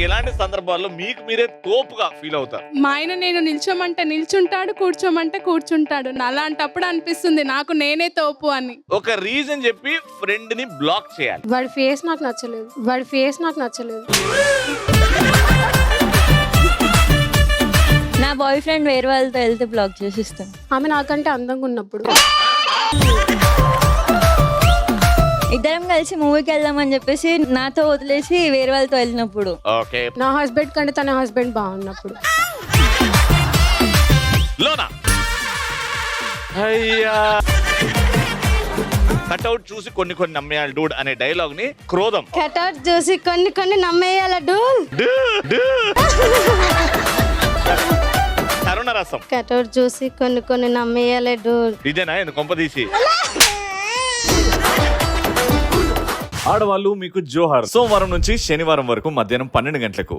ఎలాంటి సందర్భాల్లో మీకు మీరే తోపుగా ఫీల్ అవుతారు? మా ఆయన నేను నిల్చోమంటే నిల్చుంటాడు, కూర్చోమంటే కూర్చుంటాడు. అలాంటప్పుడు అనిపిస్తుంది నాకు నేనే తోపు అని. ఒక రీజన్ చెప్పి ఫ్రెండ్ ని బ్లాక్ చేయాలి. వాడి ఫేస్ నాకు నచ్చలేదు. నా బాయ్ ఫ్రెండ్ వేరే వాళ్ళతో వెళ్తే బ్లాక్ చేసి ఇస్తాను. ఆమె నాకంటే అందంగా ఉన్నప్పుడు. ఇద్దరం కలిసి మూవీకి వెళ్దామని చెప్పేసి నాతో వదిలేసి వేరే వాళ్ళతో వెళ్ళినప్పుడు. ఓకే, నా హస్బెండ్ కంటే తన హస్బెండ్ బాగున్నప్పుడు. లోనా అయ్యా కట్అవుట్ చూసి కొన్ని నమ్మేయాలి డూడ్ అనే డైలాగ్ ని క్రోధం. కటౌట్ చూసి కొన్ని నమ్మేయాల డూల్. తరుణ రసం. కటౌట్ చూసి కొన్ని నమ్మేయాల డూల్. ఇదేనా ఎందుకు కొంపదీసి? ఆడవాళ్ళు మీకు జోహార్. సోమవారం నుంచి శనివారం వరకు మధ్యాహ్నం 12 గంటలకు.